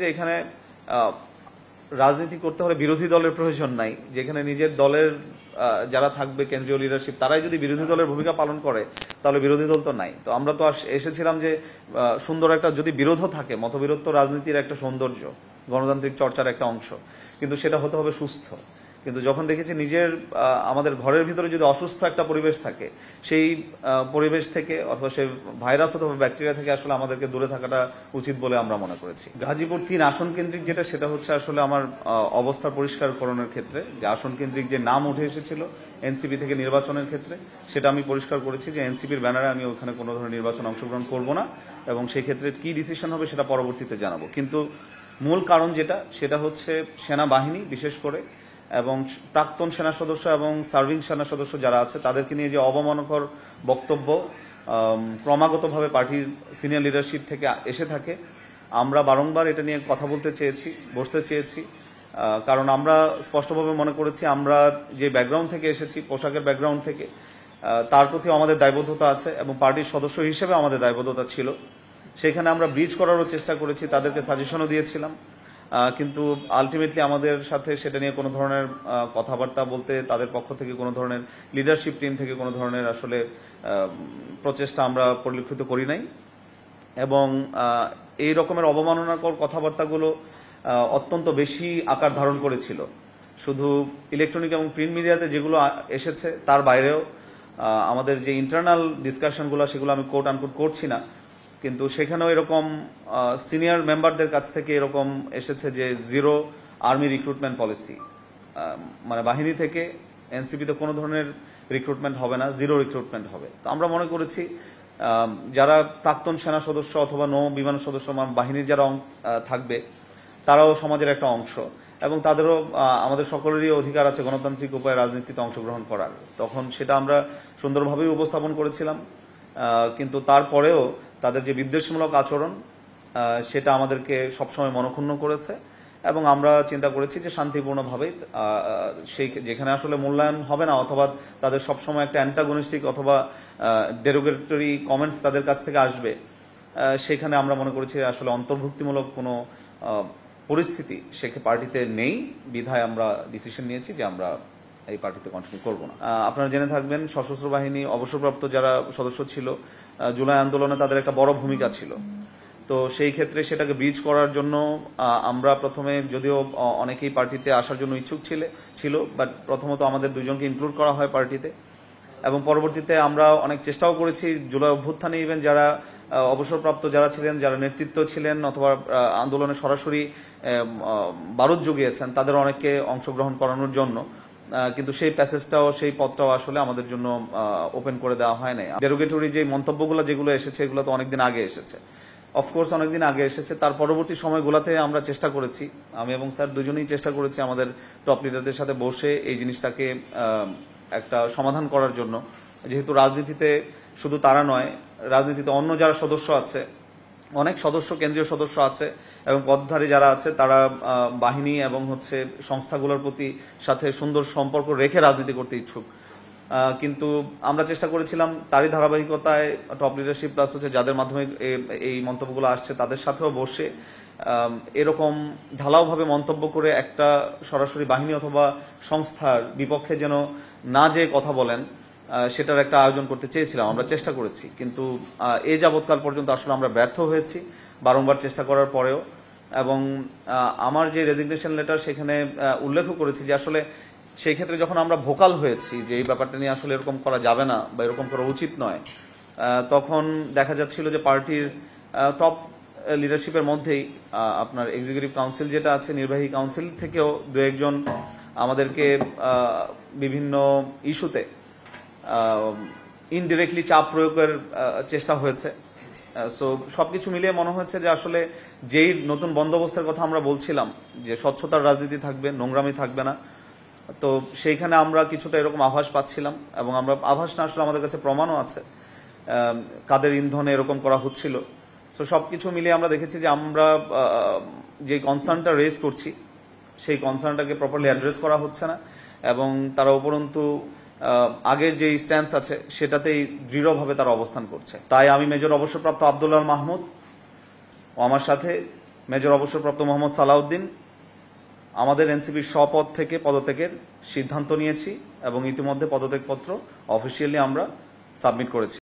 যে এখানে রাজনীতি করতে হলে বিরোধী দলের প্রয়োজন নাই, যেখানে নিজের দলের যারা থাকবে কেন্দ্রীয় লিডারশিপ তারাই যদি বিরোধী দলের ভূমিকা পালন করে তাহলে বিরোধী দল তো নাই। তো আমরা তো এসেছিলাম যে সুন্দর একটা, যদি বিরোধও থাকে, মতবিরোধ তো রাজনীতির একটা সৌন্দর্য, গণতান্ত্রিক চর্চার একটা অংশ, কিন্তু সেটা হতে হবে সুস্থ। কিন্তু যখন দেখেছি আমাদের ঘরের ভিতরে যদি অসুস্থ একটা পরিবেশ থাকে, সেই পরিবেশ থেকে অথবা সেই ভাইরাস অথবা ব্যাকটেরিয়া থেকে আসলে আমাদেরকে দূরে থাকাটা উচিত বলে আমরা মনে করেছি। গাজীপুর 3 আসন কেন্দ্রিক সেটা হচ্ছে আসলে আমার অবস্থার পরিষ্কারকরণের ক্ষেত্রে যে আসন কেন্দ্রিক যে নাম উঠে এসেছিল এনসিপি থেকে নির্বাচনের ক্ষেত্রে, সেটা আমি পরিষ্কার করেছি যে এনসিপির ব্যানারে আমি ওখানে কোনো ধরনের নির্বাচন অংশগ্রহণ করব না, এবং সেই ক্ষেত্রে কি ডিসিশন হবে সেটা পরবর্তীতে জানাবো। কিন্তু মূল কারণ সেটা হচ্ছে সেনাবাহিনী বিশেষ করে এবং প্রাক্তন সেনা সদস্য এবং সার্ভিং সেনা সদস্য যারা আছে তাদেরকে নিয়ে যে অবমাননাকর বক্তব্য ক্রমাগতভাবে পার্টির সিনিয়র লিডারশিপ থেকে এসে থাকে, আমরা বারংবার এটা নিয়ে কথা বলতে চেয়েছি, বসতে চেয়েছি, কারণ আমরা স্পষ্টভাবে মনে করেছি আমরা যে ব্যাকগ্রাউন্ড থেকে এসেছি, পোশাকের ব্যাকগ্রাউন্ড থেকে, তার প্রতি আমাদের দায়বদ্ধতা আছে এবং পার্টির সদস্য হিসেবে আমাদের দায়বদ্ধতা ছিল। সেখানে আমরা ব্রিজ করারও চেষ্টা করেছি, তাদেরকে সাজেশনও দিয়েছিলাম, কিন্তু আলটিমেটলি আমাদের সাথে সেটা নিয়ে কোনো ধরনের কথাবার্তা বলতে তাদের পক্ষ থেকে কোনো ধরনের লিডারশিপ টিম থেকে কোনো ধরনের আসলে প্রচেষ্টা আমরা পরিলক্ষিত করি নাই। এবং এই রকমের অবমাননাকর কথাবার্তাগুলো অত্যন্ত বেশি আকার ধারণ করেছিল। শুধু ইলেকট্রনিক এবং প্রিন্ট মিডিয়াতে যেগুলো এসেছে তার বাইরেও আমাদের যে ইন্টারনাল ডিসকাশনগুলো সেগুলো আমি কোট আনকোট করছি না, কিন্তু সেখানেও এরকম সিনিয়র মেম্বারদের কাছ থেকে এরকম এসেছে যে জিরো আর্মি রিক্রুটমেন্ট পলিসি, মানে বাহিনী থেকে এনসিপিতে কোনো ধরনের রিক্রুটমেন্ট হবে না, জিরো রিক্রুটমেন্ট হবে। তো আমরা মনে করেছি যারা প্রাক্তন সেনা সদস্য অথবা নৌ বিমান সদস্য বাহিনীর যারা থাকবে তারাও সমাজের একটা অংশ এবং তাদেরও আমাদের সকলেরই অধিকার আছে গণতান্ত্রিক উপায়ে রাজনীতিতে অংশগ্রহণ করার। তখন সেটা আমরা সুন্দরভাবেই উপস্থাপন করেছিলাম, কিন্তু তারপরেও তাদের যে বিদ্বেষমূলক আচরণ সেটা আমাদেরকে সবসময় মনক্ষুণ্ণ করেছে এবং আমরা চিন্তা করেছি যে শান্তিপূর্ণভাবে যেখানে আসলে মূল্যায়ন হবে না অথবা তাদের সবসময় একটা অ্যান্টাগনিস্টিক অথবা ডেরোগেটরি কমেন্টস তাদের কাছ থেকে আসবে, সেখানে আমরা মনে করেছি আসলে অন্তর্ভুক্তিমূলক কোনো পরিস্থিতি পার্টিতে নেই, বিধায় আমরা ডিসিশন নিয়েছি যে আমরা এই পার্টিতে কন্টিনিউ করব না। আপনারা জেনে থাকবেন সশস্ত্র বাহিনী অবসরপ্রাপ্ত যারা সদস্য ছিল জুলাই আন্দোলনে তাদের একটা বড় ভূমিকা ছিল। তো সেই ক্ষেত্রে সেটাকে ব্রিজ করার জন্য আমরা প্রথমে, যদিও অনেকেই পার্টিতে আসার জন্য ইচ্ছুক ছিল, বাট প্রথমত আমাদের দুজনকে ইনক্লুড করা হয় পার্টিতে এবং পরবর্তীতে আমরা অনেক চেষ্টাও করেছি জুলাই অভ্যুত্থানে ইভেন যারা অবসরপ্রাপ্ত যারা ছিলেন, যারা নেতৃত্ব ছিলেন অথবা আন্দোলনে সরাসরি বারুদ জুগিয়েছেন তাদের অনেককে অংশগ্রহণ করানোর জন্য, কিন্তু সেই প্যাসেজটাও সেই পথটাও আসলে আমাদের জন্য ওপেন করে দেওয়া হয় নাই। ডেরোগেটরি যে মন্তব্যগুলো যেগুলো এসেছে এগুলো তো অনেকদিন আগে এসেছে, অফকোর্স অনেকদিন আগে এসেছে। তার পরবর্তী সময়গুলোতে আমরা চেষ্টা করেছি, আমি এবং স্যার দুজনেই চেষ্টা করেছি আমাদের টপ লিডারদের সাথে বসে এই জিনিসটাকে একটা সমাধান করার জন্য। যেহেতু রাজনীতিতে শুধু তারা নয়, রাজনীতিতে অন্য যারা সদস্য আছে, অনেক সদস্য কেন্দ্রীয় সদস্য আছে এবং পদধারী যারা আছে তারা বাহিনী এবং সংস্থাগুলোর প্রতি সাথে সুন্দর সম্পর্ক রেখে রাজনীতি করতে ইচ্ছুক, কিন্তু আমরা চেষ্টা করেছিলাম তারই ধারাবাহিকতায় টপ লিডারশিপ প্লাস যাদের মাধ্যমে এই মন্তব্যগুলো আসছে তাদের সাথেও বসে এরকম ঢালাওভাবে মন্তব্য করে একটা সরাসরি বাহিনী অথবা সংস্থার বিপক্ষে যেন না যে কথা বলেন সেটার একটা আয়োজন করতে চেয়েছিলাম, আমরা চেষ্টা করেছি, কিন্তু এই যাবৎকাল পর্যন্ত আসলে আমরা ব্যর্থ হয়েছি বারংবার চেষ্টা করার পরেও। এবং আমার যে রেজিগনেশন লেটার সেখানে উল্লেখ করেছি যে আসলে সেই ক্ষেত্রে যখন আমরা ভোকাল হয়েছি যে এই ব্যাপারটা নিয়ে আসলে এরকম করা যাবে না বা এরকম করা উচিত নয়, তখন দেখা যাচ্ছিল যে পার্টির টপ লিডারশিপের মধ্যেই আপনার এক্সিকিউটিভ কাউন্সিল যেটা আছে, নির্বাহী কাউন্সিল থেকেও দু একজন আমাদেরকে বিভিন্ন ইস্যুতে ইনডিরেক্টলি চাপ প্রয়োগের চেষ্টা হয়েছে। সো সবকিছু মিলিয়ে মনে হচ্ছে যে আসলে যেই নতুন বন্দোবস্তের কথা আমরা বলছিলাম যে স্বচ্ছতার রাজনীতি থাকবে, নোংরামি থাকবে না, তো সেইখানে আমরা কিছুটা এরকম আভাস পাচ্ছিলাম এবং আমরা আভাস না আসলে আমাদের কাছে প্রমাণও আছে কাদের ইন্ধনে এরকম করা হচ্ছিল। সো সবকিছু মিলিয়ে আমরা দেখেছি যে আমরা যে কনসার্নটা রেজ করছি সেই কনসার্নটাকে প্রপারলি অ্যাড্রেস করা হচ্ছে না এবং তারা উপরন্তু আগের যে স্ট্যান্স আছে সেটাতেই দৃঢ়ভাবে তারা অবস্থান করছে। তাই আমি মেজর অবসরপ্রাপ্ত আব্দুল্লাহ মাহমুদ ও আমার সাথে মেজর অবসরপ্রাপ্ত মোহাম্মদ সালাউদ্দিন আমাদের এনসিপির পদ থেকে পদত্যাগের সিদ্ধান্ত নিয়েছি এবং ইতিমধ্যে পদত্যাগপত্র অফিসিয়ালি আমরা সাবমিট করেছি।